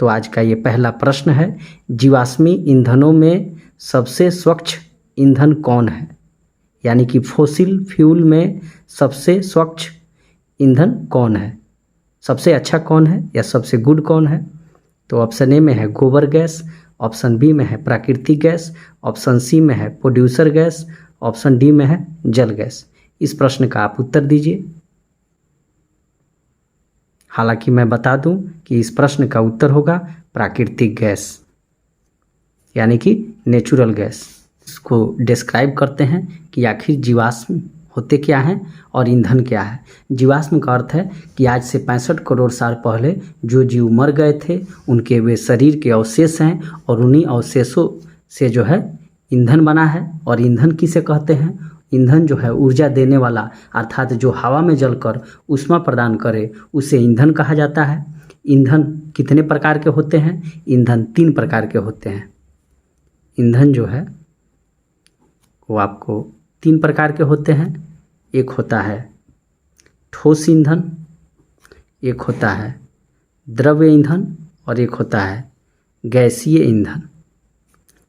तो आज का ये पहला प्रश्न है, जीवाश्मी ईंधनों में सबसे स्वच्छ ईंधन कौन है? यानी कि फॉसिल फ्यूल में सबसे स्वच्छ ईंधन कौन है, सबसे अच्छा कौन है या सबसे गुड कौन है? तो ऑप्शन ए में है गोबर गैस, ऑप्शन बी में है प्राकृतिक गैस, ऑप्शन सी में है प्रोड्यूसर गैस, ऑप्शन डी में है जल गैस। इस प्रश्न का आप उत्तर दीजिए। हालांकि मैं बता दूं कि इस प्रश्न का उत्तर होगा प्राकृतिक गैस, यानी कि नेचुरल गैस। इसको डिस्क्राइब करते हैं कि आखिर जीवाश्म होते क्या हैं और ईंधन क्या है। जीवाश्म का अर्थ है कि आज से 65 करोड़ साल पहले जो जीव मर गए थे उनके वे शरीर के अवशेष हैं और उन्हीं अवशेषों से जो है ईंधन बना है। और ईंधन किसे कहते हैं? ईंधन जो है ऊर्जा देने वाला, अर्थात जो हवा में जलकर ऊष्मा प्रदान करे उसे ईंधन कहा जाता है। ईंधन कितने प्रकार के होते हैं? ईंधन 3 प्रकार के होते हैं। ईंधन जो है वो आपको 3 प्रकार के होते हैं। एक होता है ठोस ईंधन, एक होता है द्रव्य ईंधन और एक होता है गैसीय ईंधन।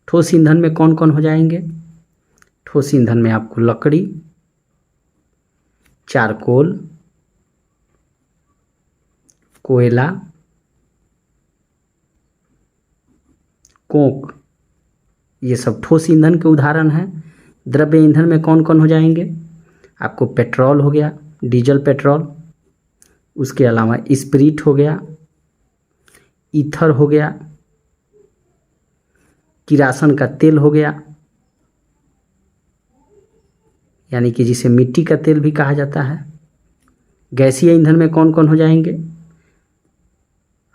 ठोस ईंधन में कौन कौन हो जाएंगे? ठोस ईंधन में आपको लकड़ी, चारकोल, कोयला, कोक, ये सब ठोस ईंधन के उदाहरण हैं। द्रव्य ईंधन में कौन कौन हो जाएंगे? आपको पेट्रोल हो गया, डीजल पेट्रोल, उसके अलावा स्पिरिट हो गया, ईथर हो गया, किरासन का तेल हो गया, यानी कि जिसे मिट्टी का तेल भी कहा जाता है। गैसीय ईंधन में कौन कौन हो जाएंगे?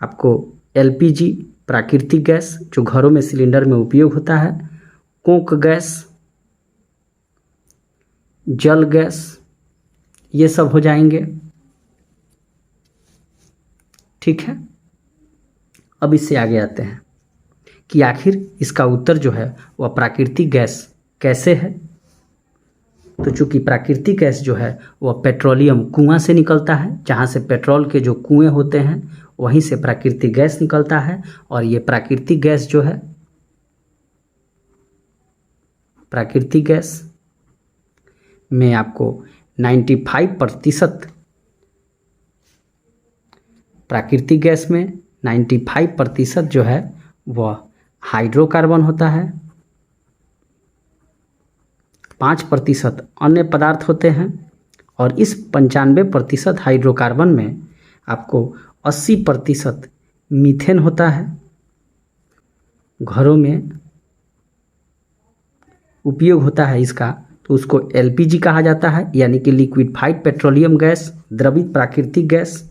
आपको एलपीजी प्राकृतिक गैस जो घरों में सिलेंडर में उपयोग होता है, कोक गैस, जल गैस, ये सब हो जाएंगे। ठीक है, अब इससे आगे आते हैं कि आखिर इसका उत्तर जो है वह प्राकृतिक गैस कैसे है। तो चूंकि प्राकृतिक गैस जो है वह पेट्रोलियम कुआं से निकलता है, जहाँ से पेट्रोल के जो कुएं होते हैं वहीं से प्राकृतिक गैस निकलता है। और ये प्राकृतिक गैस जो है, प्राकृतिक गैस में आपको 95% प्राकृतिक गैस में 95% जो है वह हाइड्रोकार्बन होता है, 5% अन्य पदार्थ होते हैं और इस 95% हाइड्रोकार्बन में आपको 80% मीथेन होता है। घरों में उपयोग होता है इसका, तो उसको एलपीजी कहा जाता है, यानी कि लिक्विफाइड पेट्रोलियम गैस, द्रवित प्राकृतिक गैस।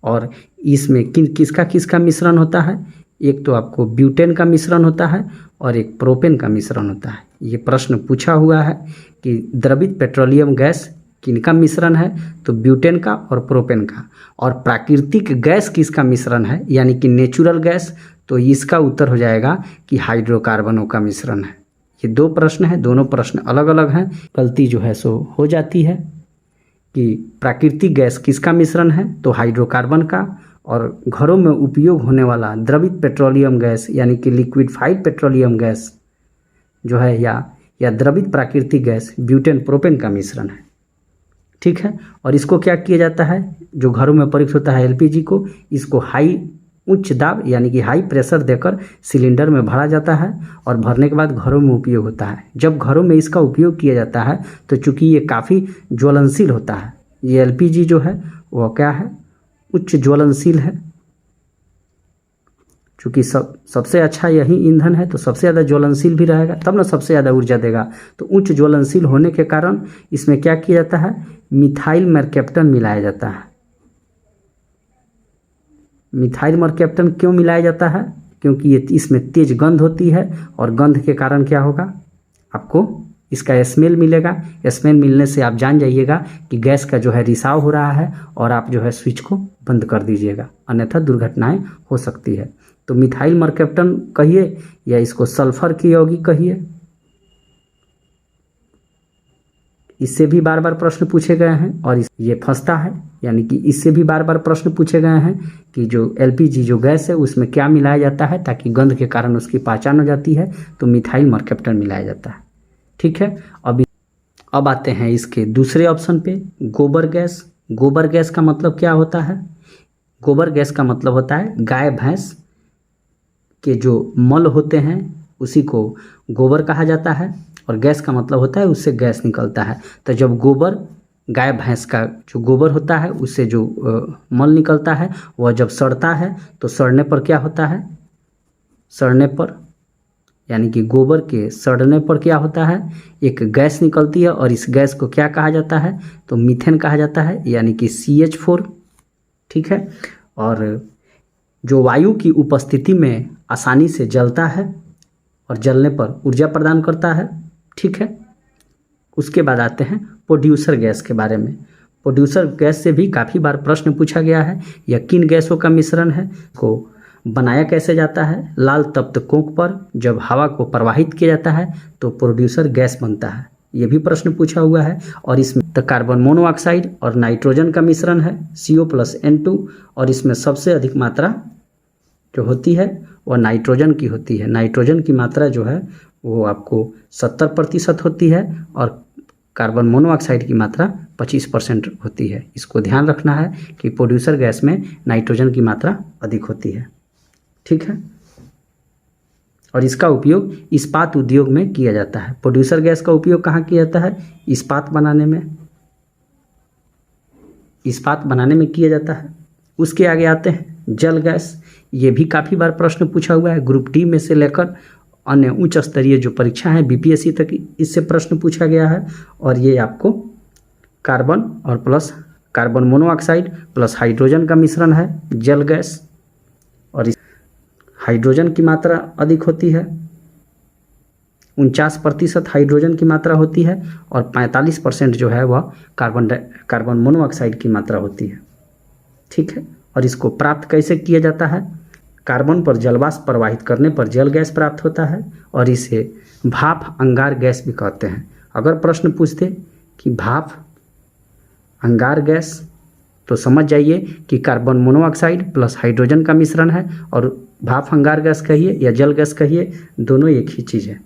और इसमें किसका मिश्रण होता है? एक तो आपको ब्यूटेन का मिश्रण होता है और एक प्रोपेन का मिश्रण होता है। ये प्रश्न पूछा हुआ है कि द्रवित पेट्रोलियम गैस किनका मिश्रण है? तो ब्यूटेन का और प्रोपेन का। और प्राकृतिक गैस किसका मिश्रण है, यानी कि नेचुरल गैस? तो इसका उत्तर हो जाएगा कि हाइड्रोकार्बनों का मिश्रण है। ये 2 प्रश्न हैं, दोनों प्रश्न अलग अलग हैं। गलती जो है सो हो जाती है कि प्राकृतिक गैस किसका मिश्रण है? तो हाइड्रोकार्बन का। और घरों में उपयोग होने वाला द्रवित पेट्रोलियम गैस यानी कि लिक्विफाइड पेट्रोलियम गैस जो है या द्रवित प्राकृतिक गैस ब्यूटेन प्रोपेन का मिश्रण है। ठीक है, और इसको क्या किया जाता है? जो घरों में प्रयुक्त होता है एलपीजी को, इसको उच्च दाब यानी कि हाई प्रेशर देकर सिलेंडर में भरा जाता है और भरने के बाद घरों में उपयोग होता है। जब घरों में इसका उपयोग किया जाता है तो चूंकि ये काफ़ी ज्वलनशील होता है, ये एलपीजी जो है वह क्या है? उच्च ज्वलनशील है। चूँकि सबसे अच्छा यही ईंधन है तो सबसे ज़्यादा ज्वलनशील भी रहेगा, तब ना सबसे ज़्यादा ऊर्जा देगा। तो उच्च ज्वलनशील होने के कारण इसमें क्या किया जाता है? मिथाइल मरकैप्टन मिलाया जाता है। मिथाइल मरकैप्टन क्यों मिलाया जाता है? क्योंकि ये इसमें तेज गंध होती है और गंध के कारण क्या होगा? आपको इसका स्मेल मिलेगा। स्मेल मिलने से आप जान जाइएगा कि गैस का जो है रिसाव हो रहा है और आप जो है स्विच को बंद कर दीजिएगा, अन्यथा दुर्घटनाएं हो सकती है। तो मिथाइल मरकैप्टन कहिए या इसको सल्फर की यौगिक कहिए, इससे भी बार बार प्रश्न पूछे गए हैं और ये फंसता है, यानी कि इससे भी बार बार प्रश्न पूछे गए हैं कि जो एलपीजी जो गैस है उसमें क्या मिलाया जाता है ताकि गंध के कारण उसकी पहचान हो जाती है, तो मिथाइल मरकैप्टन मिलाया जाता है। ठीक है, अब आते हैं इसके दूसरे ऑप्शन पे, गोबर गैस। गोबर गैस का मतलब क्या होता है? गोबर गैस का मतलब होता है गाय भैंस के जो मल होते हैं उसी को गोबर कहा जाता है, और गैस का मतलब होता है उससे गैस निकलता है। तो जब गोबर, गाय भैंस का जो गोबर होता है उससे जो मल निकलता है वह जब सड़ता है तो सड़ने पर क्या होता है? सड़ने पर, यानी कि गोबर के सड़ने पर क्या होता है? एक गैस निकलती है, और इस गैस को क्या कहा जाता है? तो मीथेन कहा जाता है, यानी कि CH4। ठीक है, और जो वायु की उपस्थिति में आसानी से जलता है और जलने पर ऊर्जा प्रदान करता है। ठीक है, उसके बाद आते हैं प्रोड्यूसर गैस के बारे में। प्रोड्यूसर गैस से भी काफ़ी बार प्रश्न पूछा गया है। यह किन गैसों का मिश्रण है, को बनाया कैसे जाता है? लाल तप्त कोक पर जब हवा को प्रवाहित किया जाता है तो प्रोड्यूसर गैस बनता है, ये भी प्रश्न पूछा हुआ है। और इसमें तो कार्बन मोनोऑक्साइड और नाइट्रोजन का मिश्रण है CO+N2, और इसमें सबसे अधिक मात्रा जो होती है वह नाइट्रोजन की होती है। नाइट्रोजन की मात्रा जो है वो आपको 70% होती है और कार्बन मोनोऑक्साइड की मात्रा 25% होती है। इसको ध्यान रखना है कि प्रोड्यूसर गैस में नाइट्रोजन की मात्रा अधिक होती है। ठीक है, और इसका उपयोग इस्पात उद्योग में किया जाता है। प्रोड्यूसर गैस का उपयोग कहाँ किया जाता है? इस्पात बनाने में, इस्पात बनाने में किया जाता है। उसके आगे आते हैं जल गैस। ये भी काफ़ी बार प्रश्न पूछा हुआ है, ग्रुप डी में से लेकर अन्य उच्च स्तरीय जो परीक्षा है BPSC तक, इससे प्रश्न पूछा गया है। और ये आपको कार्बन और plus carbon monoxide plus hydrogen का मिश्रण है जल गैस, और इस हाइड्रोजन की मात्रा अधिक होती है, 49% हाइड्रोजन की मात्रा होती है, और 45% जो है वह कार्बन मोनोऑक्साइड की मात्रा होती है। ठीक है, और इसको प्राप्त कैसे किया जाता है? कार्बन पर जलवाष्प प्रवाहित करने पर जल गैस प्राप्त होता है, और इसे भाप अंगार गैस भी कहते हैं। अगर प्रश्न पूछते कि भाप अंगार गैस, तो समझ जाइए कि कार्बन मोनोऑक्साइड प्लस हाइड्रोजन का मिश्रण है, और भाप अंगार गैस कहिए या जल गैस कहिए, दोनों एक ही चीज़ है।